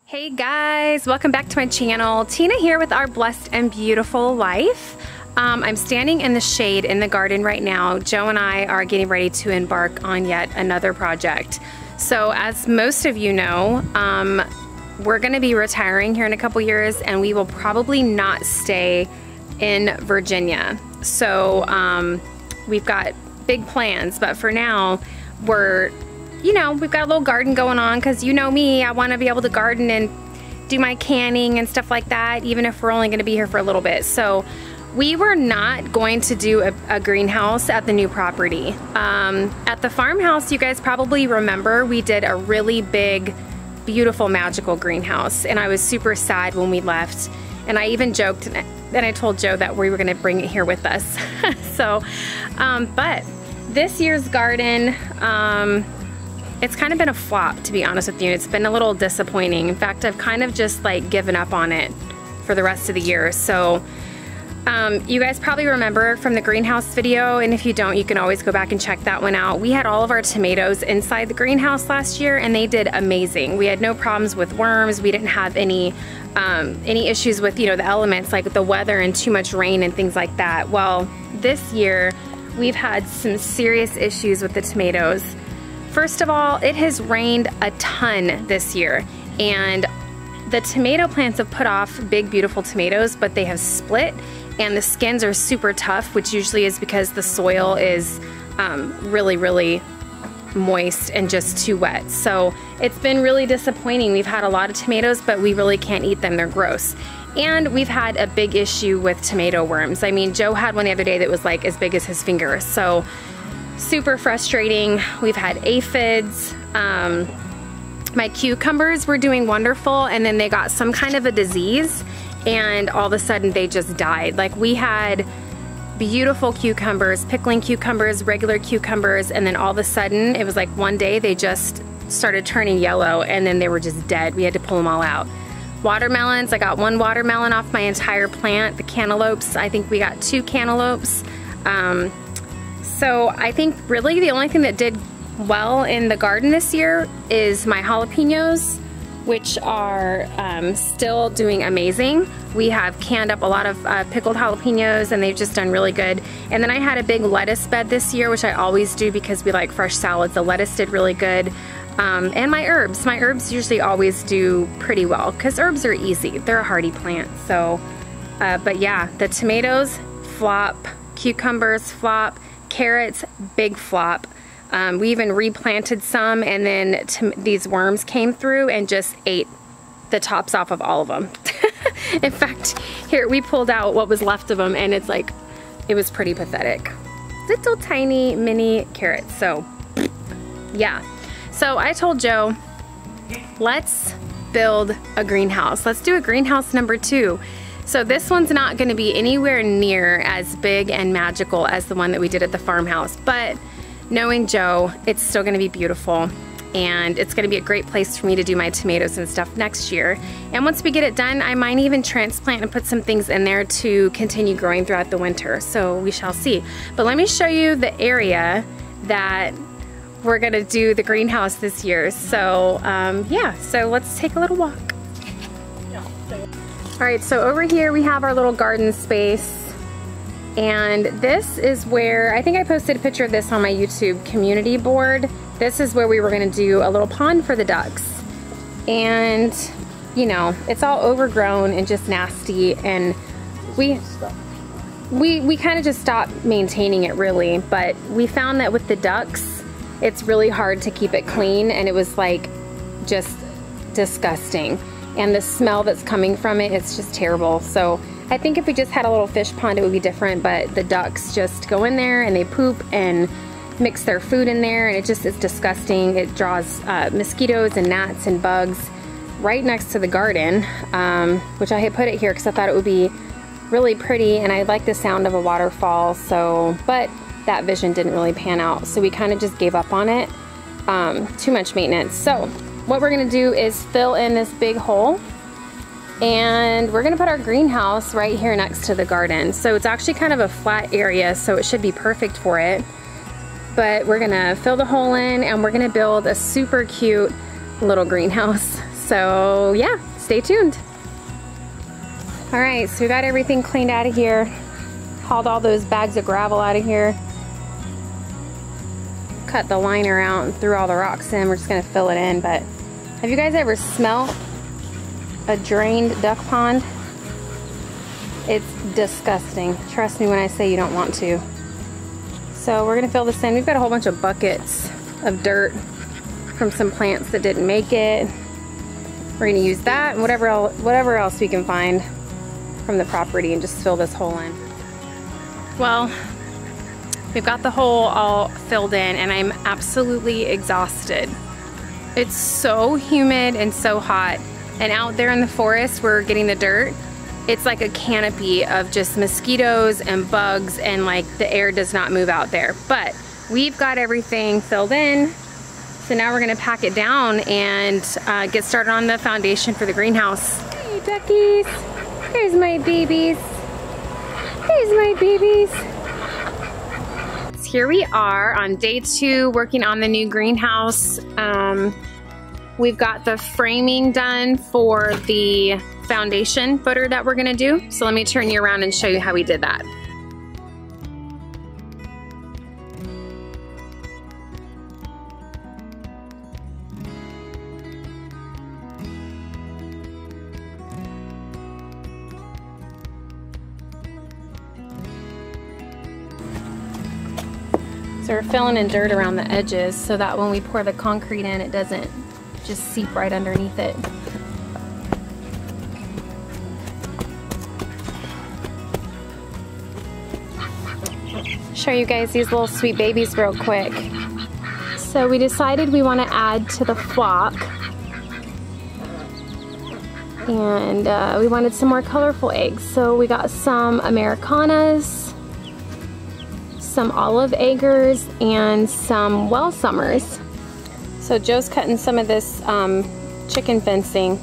Hey guys, welcome back to my channel. Tina here with our blessed and beautiful life. I'm standing in the shade in the garden right now. Joe and I are getting ready to embark on yet another project. So as most of you know, we're gonna be retiring here in a couple years, and we will probably not stay in Virginia. So we've got big plans, but for now, we've got a little garden going on because you know me, I want to be able to garden and do my canning and stuff like that, even if we're only going to be here for a little bit. So we were not going to do a greenhouse at the new property. At the farmhouse, you guys probably remember, we did a really big, beautiful, magical greenhouse, and I was super sad when we left. And I even joked, and I told Joe that we were going to bring it here with us. So, but this year's garden, it's kind of been a flop, to be honest with you. It's been a little disappointing. In fact, I've kind of just like given up on it for the rest of the year. So you guys probably remember from the greenhouse video, and if you don't, you can always go back and check that one out. We had all of our tomatoes inside the greenhouse last year, and they did amazing. We had no problems with worms. We didn't have any issues with, the elements like the weather and too much rain and things like that. Well, this year we've had some serious issues with the tomatoes. First of all, it has rained a ton this year, and the tomato plants have put off big, beautiful tomatoes, but they have split, and the skins are super tough, which usually is because the soil is really, really moist and just too wet. So it's been really disappointing. We've had a lot of tomatoes, but we really can't eat them. They're gross. And we've had a big issue with tomato worms. I mean, Joe had one the other day that was like as big as his finger. So super frustrating. We've had aphids. My cucumbers were doing wonderful, and then they got some kind of a disease, and all of a sudden they just died. Like, we had beautiful cucumbers, pickling cucumbers, regular cucumbers, and then all of a sudden it was like one day they just started turning yellow, and then they were just dead. We had to pull them all out. Watermelons, I got one watermelon off my entire plant. The cantaloupes, I think we got 2 cantaloupes. So I think really the only thing that did well in the garden this year is my jalapenos, which are still doing amazing. We have canned up a lot of pickled jalapenos, and they've just done really good. And then I had a big lettuce bed this year, which I always do because we like fresh salads. The lettuce did really good. And my herbs usually always do pretty well because herbs are easy. They're a hardy plant. So, but yeah, the tomatoes, flop. Cucumbers, flop. Carrots, big flop. We even replanted some, and then these worms came through and just ate the tops off of all of them. In fact, here we pulled out what was left of them, and it's like, it was pretty pathetic. Little tiny mini carrots. So yeah. So I told Joe, let's build a greenhouse. Let's do a greenhouse number 2. So this one's not going to be anywhere near as big and magical as the one that we did at the farmhouse, but knowing Joe, it's still going to be beautiful, and it's going to be a great place for me to do my tomatoes and stuff next year. And once we get it done, I might even transplant and put some things in there to continue growing throughout the winter, so we shall see. But let me show you the area that we're going to do the greenhouse this year. So yeah, so let's take a little walk. Alright, so over here we have our little garden space, and this is where, I think I posted a picture of this on my YouTube community board. This is where we were going to do a little pond for the ducks, and it's all overgrown and just nasty, and we kind of just stopped maintaining it really, but we found that with the ducks it's really hard to keep it clean, and it was like just disgusting. And the smell that's coming from it, it's just terrible. So I think if we just had a little fish pond, it would be different, but the ducks just go in there and they poop and mix their food in there, and it just is disgusting. It draws mosquitoes and gnats and bugs right next to the garden, which I had put it here because I thought it would be really pretty, and I like the sound of a waterfall. So, but that vision didn't really pan out, so we kind of just gave up on it. Too much maintenance. So what we're gonna do is fill in this big hole, and we're gonna put our greenhouse right here next to the garden. So it's actually kind of a flat area, so it should be perfect for it. But we're gonna fill the hole in, and we're gonna build a super cute little greenhouse. So yeah, stay tuned. All right, so we got everything cleaned out of here. Hauled all those bags of gravel out of here. Cut the liner out and threw all the rocks in. We're just gonna fill it in, but have you guys ever smelled a drained duck pond? It's disgusting. Trust me when I say you don't want to. So we're gonna fill this in. We've got a whole bunch of buckets of dirt from some plants that didn't make it. We're gonna use that and whatever else we can find from the property and just fill this hole in. Well, we've got the hole all filled in and I'm absolutely exhausted. It's so humid and so hot. And out there in the forest, we're getting the dirt. It's like a canopy of just mosquitoes and bugs, and like the air does not move out there. But we've got everything filled in. So now we're gonna pack it down and get started on the foundation for the greenhouse. Hey duckies, here's my babies. Here's my babies. Here we are on day 2 working on the new greenhouse. We've got the framing done for the foundation footer that we're gonna do. So let me turn you around and show you how we did that. So we're filling in dirt around the edges so that when we pour the concrete in, it doesn't just seep right underneath it. Show you guys these little sweet babies real quick. So we decided we want to add to the flock, and we wanted some more colorful eggs. So we got some Americanas, some olive eggers, and some well summers. So Joe's cutting some of this chicken fencing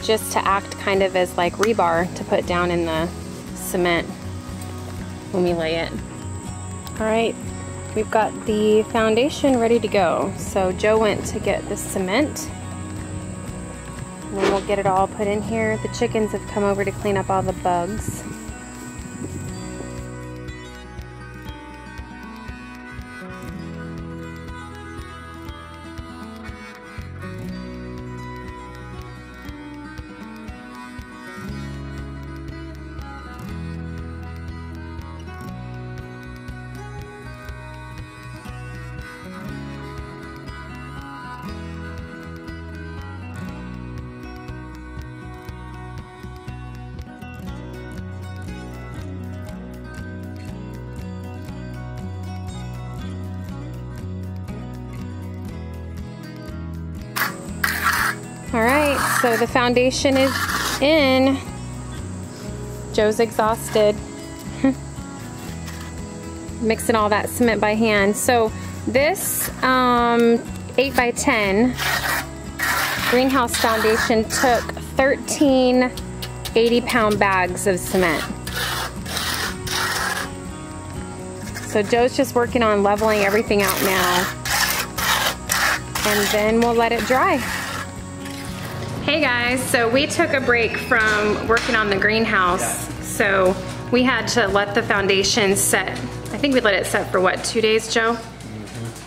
just to act kind of as like rebar to put down in the cement when we lay it. All right, we've got the foundation ready to go. So Joe went to get the cement, and then we'll get it all put in here. The chickens have come over to clean up all the bugs. All right, so the foundation is in. Joe's exhausted. Mixing all that cement by hand. So this 8x10 greenhouse foundation took 13 80-pound bags of cement. So Joe's just working on leveling everything out now, and then we'll let it dry. Hey guys, so we took a break from working on the greenhouse. So we had to let the foundation set. I think we let it set for what, 2 days, Joe?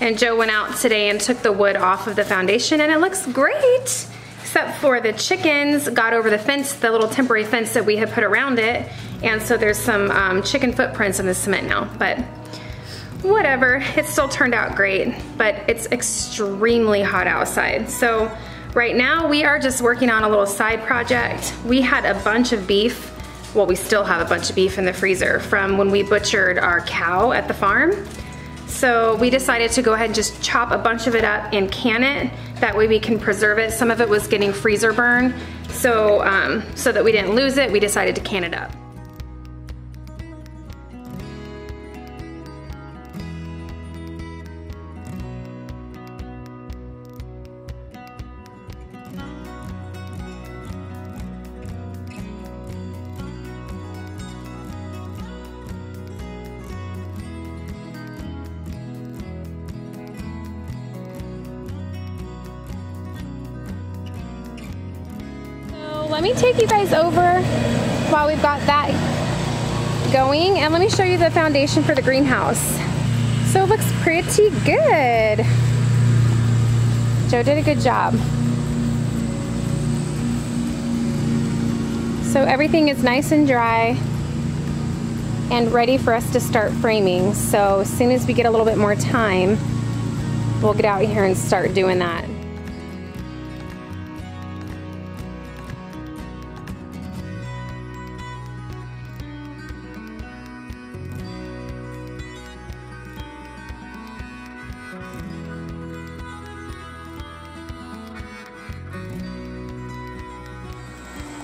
And Joe went out today and took the wood off of the foundation, and it looks great. Except for the chickens got over the fence, the little temporary fence that we had put around it. And so there's some chicken footprints in the cement now, but whatever, it still turned out great. But it's extremely hot outside. So right now we are just working on a little side project. We had a bunch of beef. Well, we still have a bunch of beef in the freezer from when we butchered our cow at the farm. So we decided to go ahead and just chop a bunch of it up and can it. That way we can preserve it. Some of it was getting freezer burn. So, so that we didn't lose it, we decided to can it up. let me take you guys over while we've got that going, and let me show you the foundation for the greenhouse. So it looks pretty good. Joe did a good job. So everything is nice and dry and ready for us to start framing. So as soon as we get a little bit more time, we'll get out here and start doing that.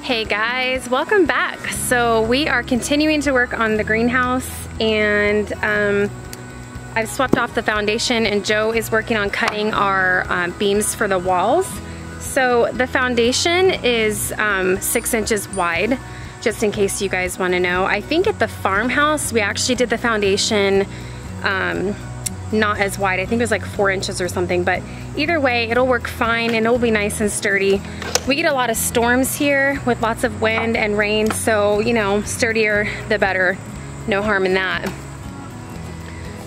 Hey guys, welcome back. So we are continuing to work on the greenhouse, and I've swept off the foundation, and Joe is working on cutting our beams for the walls. So the foundation is 6 inches wide, just in case you guys want to know. I think at the farmhouse we actually did the foundation not as wide. I think it was like 4 inches or something, but either way it'll work fine and it'll be nice and sturdy. We get a lot of storms here with lots of wind and rain, so you know, sturdier the better. No harm in that.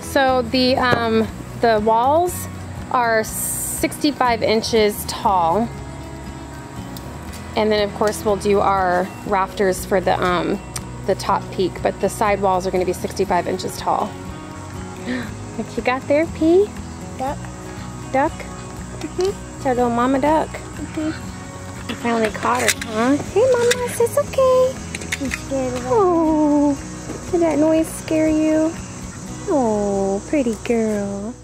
So the walls are 65 inches tall, and then of course we'll do our rafters for the top peak, but the side walls are going to be 65 inches tall. What you got there, P? Duck. Duck? Mm-hmm. It's our little mama duck. Mm-hmm. You finally caught her, huh? Hey, Mama, it's okay. I'm scared of her. Oh, did that noise scare you? Oh, pretty girl.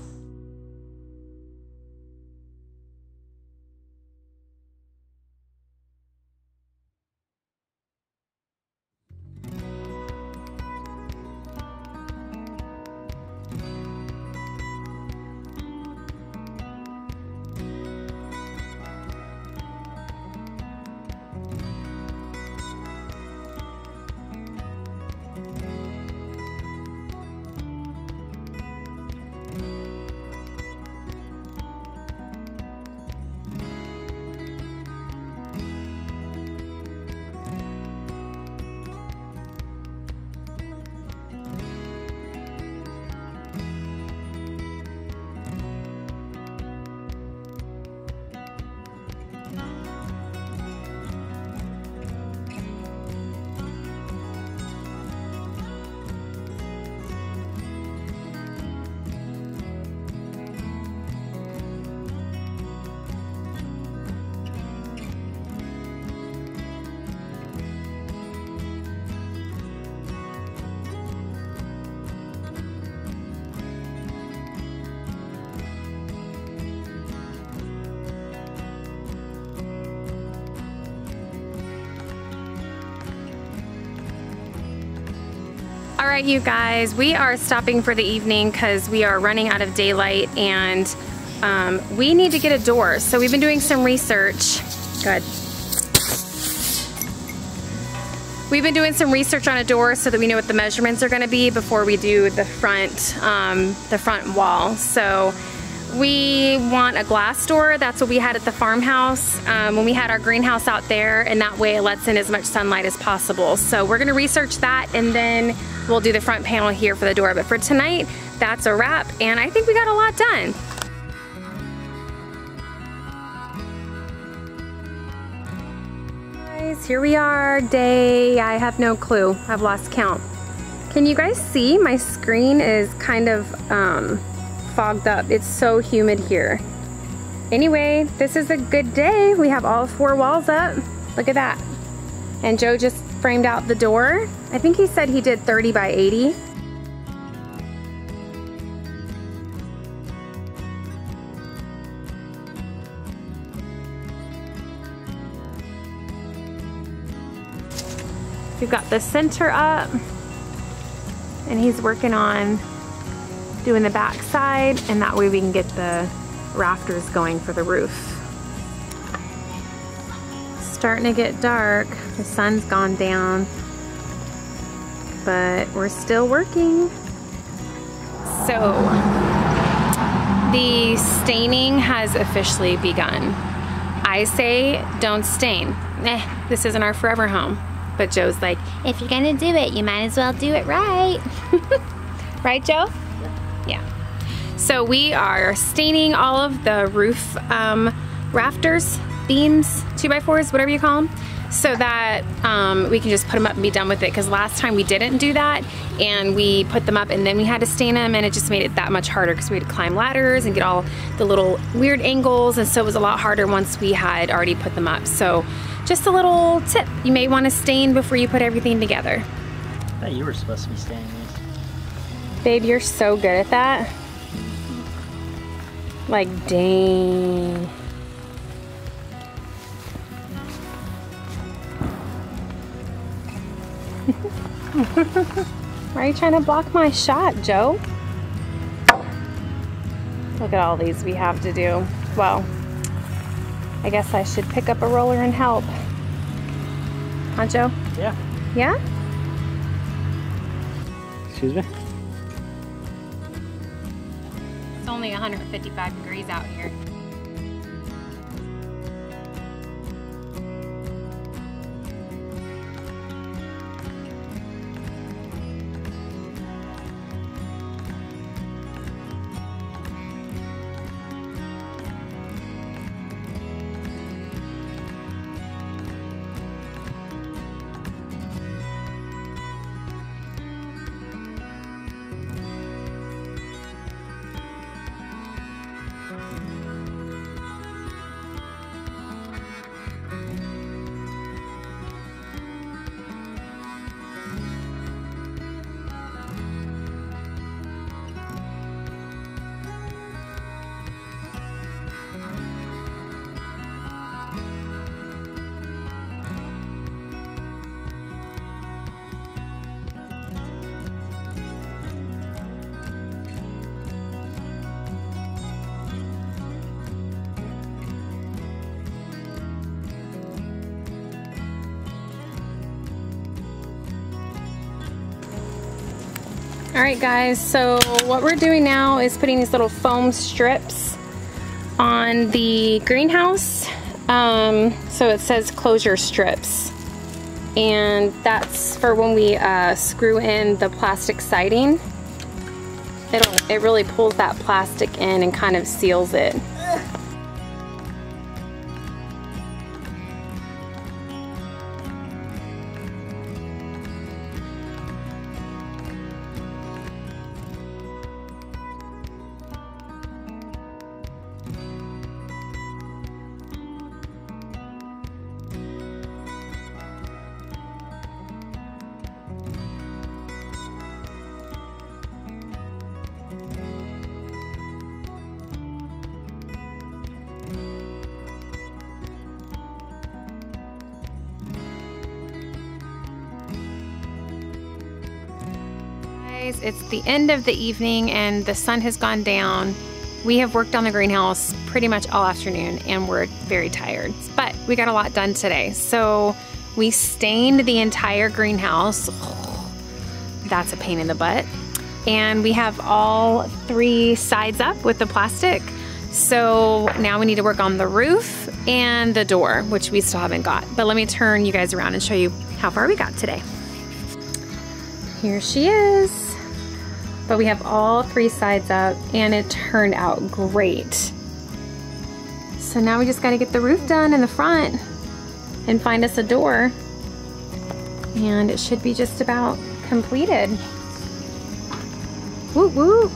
All right, you guys, we are stopping for the evening because we are running out of daylight, and we need to get a door. So we've been doing some research. Good. We've been doing some research on a door so that we know what the measurements are going to be before we do the front wall. So we want a glass door. That's what we had at the farmhouse when we had our greenhouse out there, and that way it lets in as much sunlight as possible. So we're going to research that, and then we'll do the front panel here for the door. But for tonight, that's a wrap, and I think we got a lot done. Guys, here we are, I have no clue. I've lost count. Can you guys see? My screen is kind of fogged up. It's so humid here. Anyway, this is a good day. We have all 4 walls up. Look at that. And Joe just framed out the door. I think he said he did 30 by 80. We've got the center up, and he's working on doing the back side, and that way we can get the rafters going for the roof. Starting to get dark. The sun's gone down, but we're still working. So the staining has officially begun. I say don't stain. This isn't our forever home. But Joe's like, if you're gonna do it, you might as well do it right. Right, Joe? Yeah. So we are staining all of the roof rafters, beams, 2x4s, whatever you call them, so that we can just put them up and be done with it. Because last time we didn't do that, and we put them up and then we had to stain them, and it just made it that much harder because we had to climb ladders and get all the little weird angles, and so it was a lot harder once we had already put them up. So just a little tip, you may want to stain before you put everything together. I thought you were supposed to be staining these. Babe, you're so good at that. Like, dang. Why are you trying to block my shot, Joe? Look at all these we have to do. Well, I guess I should pick up a roller and help. Huh, Joe? Yeah. Yeah? Excuse me? It's only 155 degrees out here. Alright guys, so what we're doing now is putting these little foam strips on the greenhouse. So it says closure strips. And that's for when we screw in the plastic siding. It really pulls that plastic in and kind of seals it. It's the end of the evening and the sun has gone down. We have worked on the greenhouse pretty much all afternoon and we're very tired, but we got a lot done today. So we stained the entire greenhouse. That's a pain in the butt. And we have all 3 sides up with the plastic. So now we need to work on the roof and the door, which we still haven't got. But let me turn you guys around and show you how far we got today. Here she is. But we have all 3 sides up and it turned out great. So now we just gotta get the roof done in the front and find us a door. And it should be just about completed. Woo woo!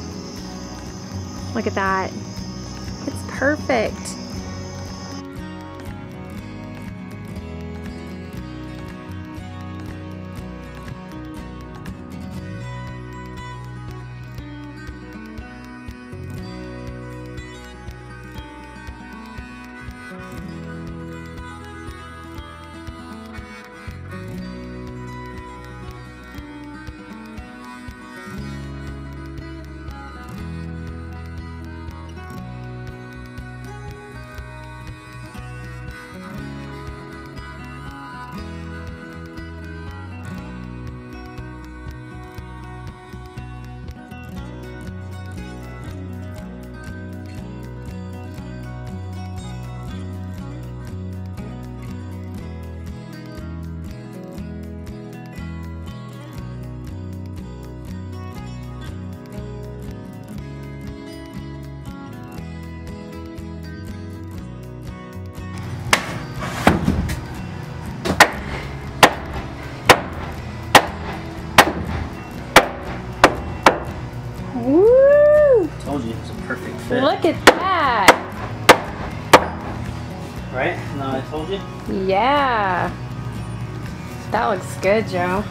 Look at that. It's perfect. Look at that. Right? No, I told you. Yeah. That looks good, Joe.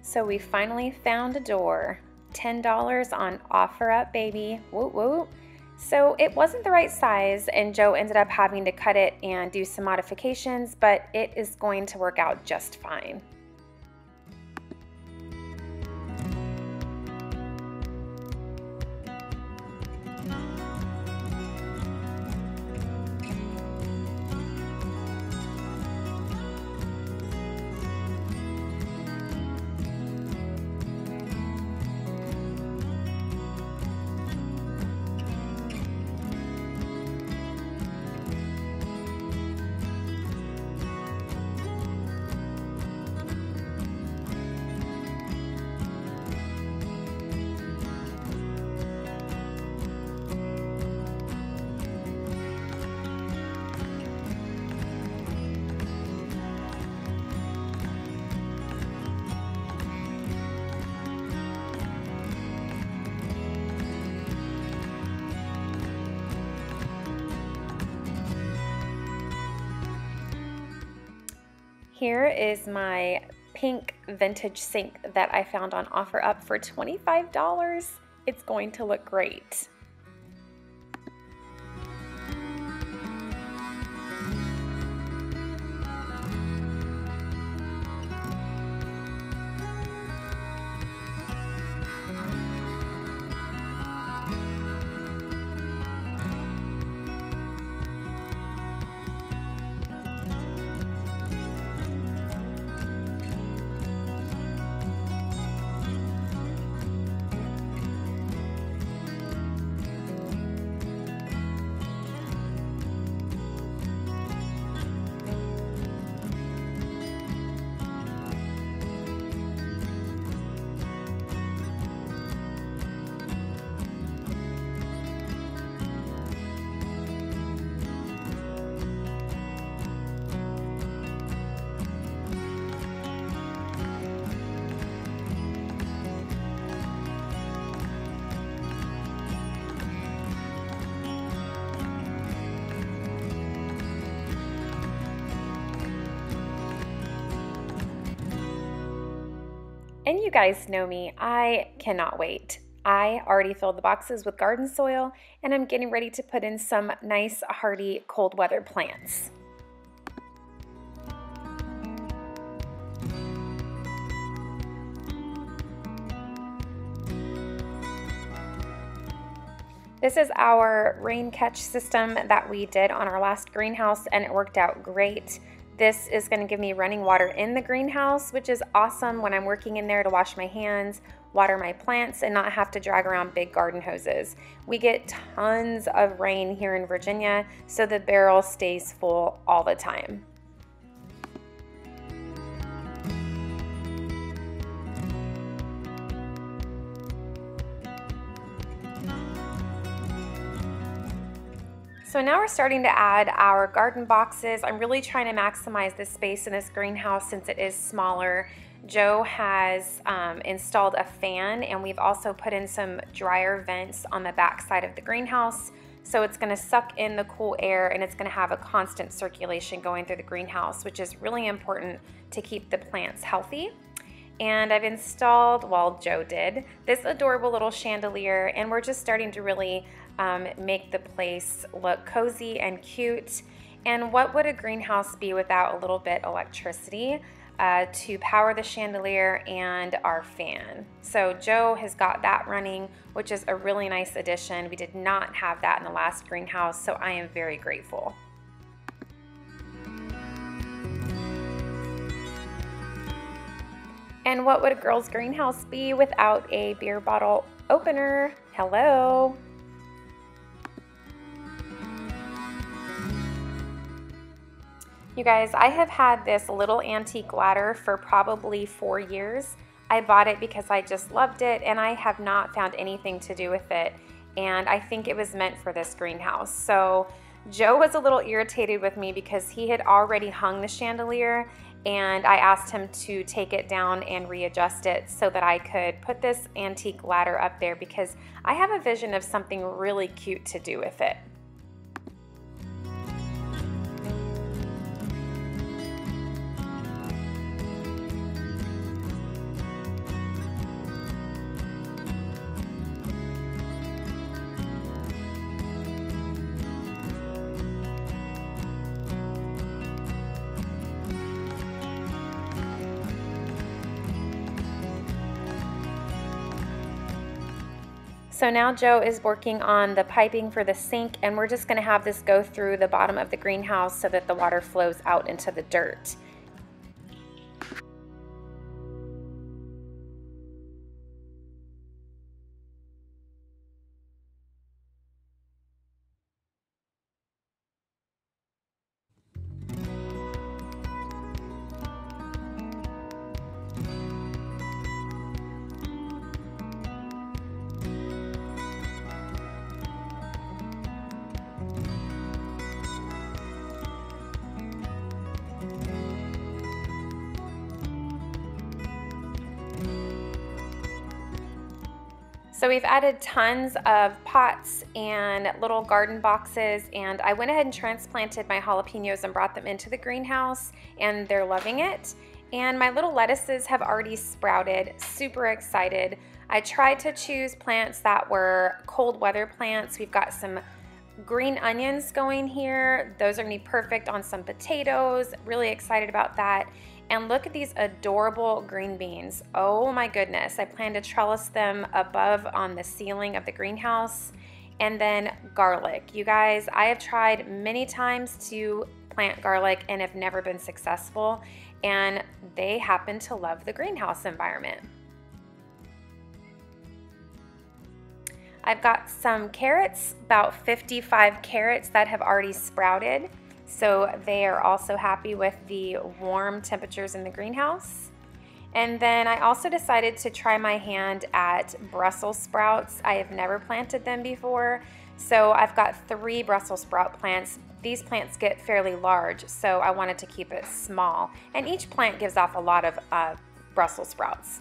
So we finally found a door. $10 on OfferUp, baby. Whoop whoop. So it wasn't the right size, and Joe ended up having to cut it and do some modifications, but it is going to work out just fine. Here is my pink vintage sink that I found on OfferUp for $25. It's going to look great. And you guys know me, I cannot wait. I already filled the boxes with garden soil, and I'm getting ready to put in some nice, hardy, cold weather plants. This is our rain catch system that we did on our last greenhouse, and it worked out great. This is going to give me running water in the greenhouse, which is awesome when I'm working in there to wash my hands, water my plants, and not have to drag around big garden hoses. We get tons of rain here in Virginia, so the barrel stays full all the time. So now we're starting to add our garden boxes. I'm really trying to maximize the space in this greenhouse since it is smaller. Joe has installed a fan, and we've also put in some dryer vents on the back side of the greenhouse. So it's going to suck in the cool air, and it's going to have a constant circulation going through the greenhouse, which is really important to keep the plants healthy. And I've installed, well, Joe did, this adorable little chandelier, and we're just starting to really make the place look cozy and cute. And what would a greenhouse be without a little bit electricity to power the chandelier and our fan? So Joe has got that running, which is a really nice addition. We did not have that in the last greenhouse, so I am very grateful. And what would a girl's greenhouse be without a beer bottle opener? Hello. You guys, I have had this little antique ladder for probably 4 years. I bought it because I just loved it, and I have not found anything to do with it. And I think it was meant for this greenhouse. So Joe was a little irritated with me because he had already hung the chandelier, and I asked him to take it down and readjust it so that I could put this antique ladder up there because I have a vision of something really cute to do with it. So now Joe is working on the piping for the sink, and we're just going to have this go through the bottom of the greenhouse so that the water flows out into the dirt. So we've added tons of pots and little garden boxes, and I went ahead and transplanted my jalapenos and brought them into the greenhouse, and they're loving it. And my little lettuces have already sprouted, super excited. I tried to choose plants that were cold weather plants. We've got some green onions going here. Those are gonna be perfect on some potatoes. Really excited about that. And look at these adorable green beans. Oh my goodness. I plan to trellis them above on the ceiling of the greenhouse. And then garlic. You guys, I have tried many times to plant garlic and have never been successful. And they happen to love the greenhouse environment. I've got some carrots, about 55 carrots that have already sprouted. So they are also happy with the warm temperatures in the greenhouse. And then I also decided to try my hand at Brussels sprouts. I have never planted them before. So I've got 3 Brussels sprout plants. These plants get fairly large, so I wanted to keep it small. And each plant gives off a lot of Brussels sprouts.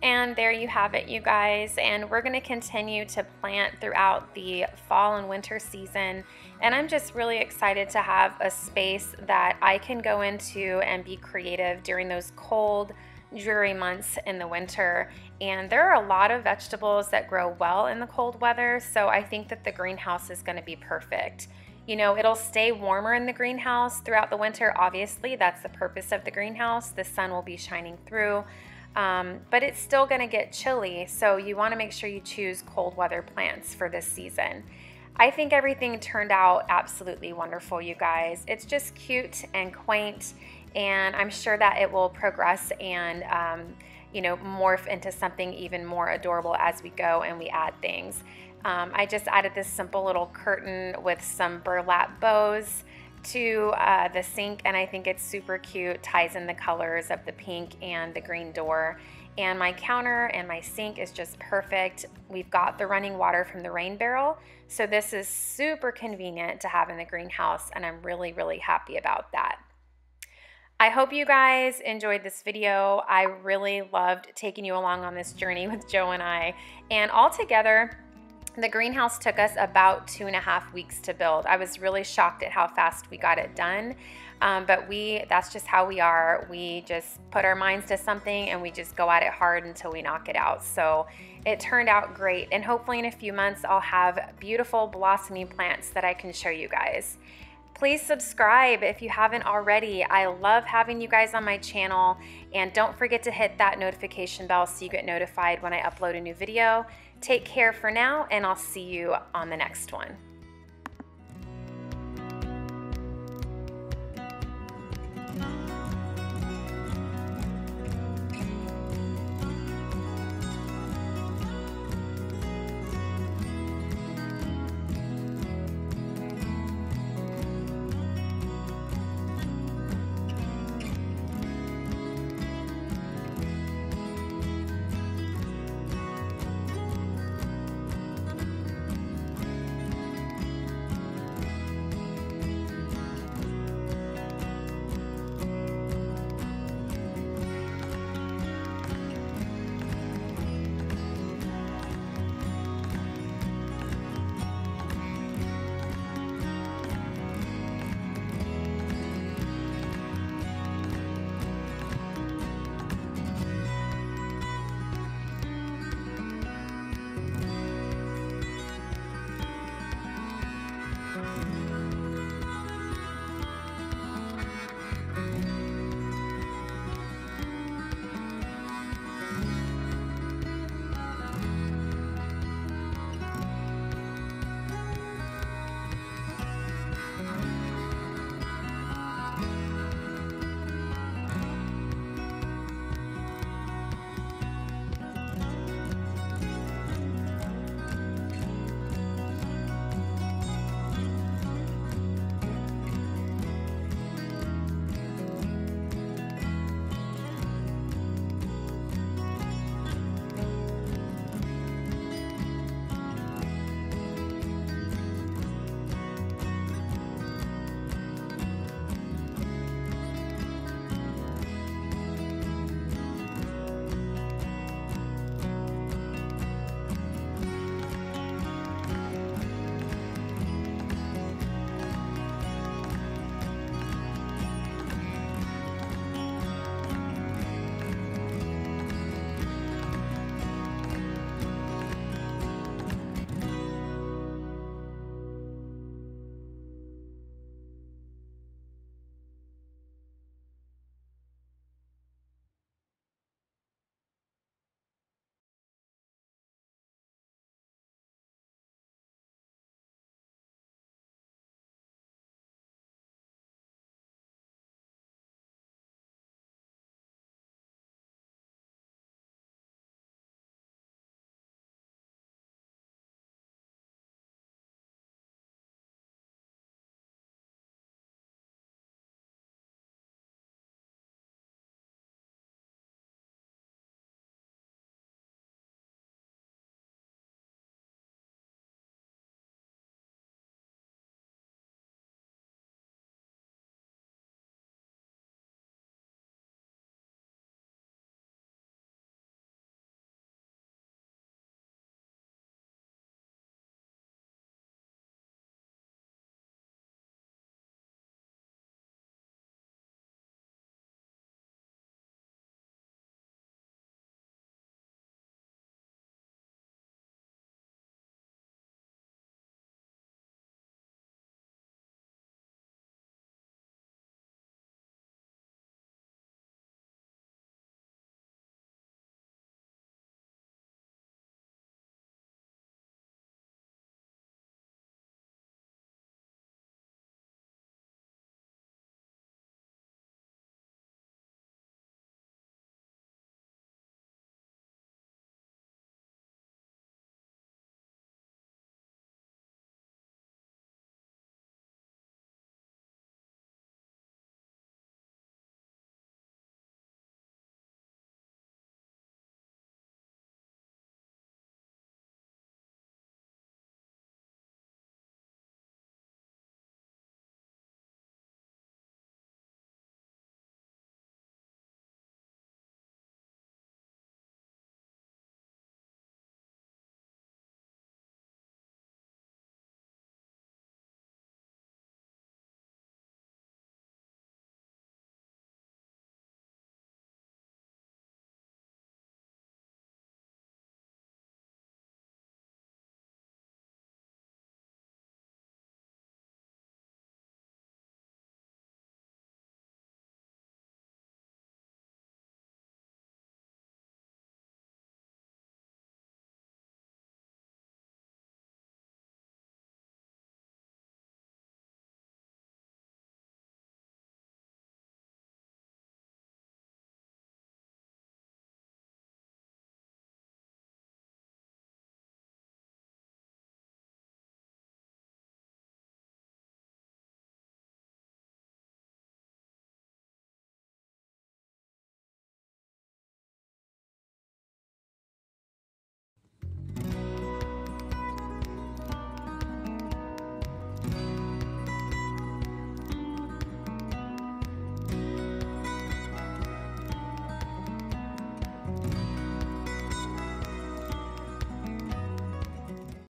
And there you have it, you guys, and we're going to continue to plant throughout the fall and winter season. And I'm just really excited to have a space that I can go into and be creative during those cold, dreary months in the winter. And there are a lot of vegetables that grow well in the cold weather, so I think that the greenhouse is going to be perfect. You know, it'll stay warmer in the greenhouse throughout the winter. Obviously, that's the purpose of the greenhouse. The sun will be shining through. But it's still going to get chilly, so you want to make sure you choose cold weather plants for this season. I think everything turned out absolutely wonderful, you guys. It's just cute and quaint, and I'm sure that it will progress and you know, morph into something even more adorable as we go and we add things. I just added this simple little curtain with some burlap bows to the sink, and I think it's super cute. Ties in the colors of the pink and the green door. And my counter and my sink is just perfect. We've got the running water from the rain barrel, so this is super convenient to have in the greenhouse, and I'm really, really happy about that. I hope you guys enjoyed this video. I really loved taking you along on this journey with Joe and I, and all together, the greenhouse took us about 2.5 weeks to build. I was really shocked at how fast we got it done, but that's just how we are. We just put our minds to something and we just go at it hard until we knock it out. So it turned out great, and hopefully in a few months I'll have beautiful blossoming plants that I can show you guys. Please subscribe if you haven't already. I love having you guys on my channel, and don't forget to hit that notification bell so you get notified when I upload a new video. Take care for now, and I'll see you on the next one.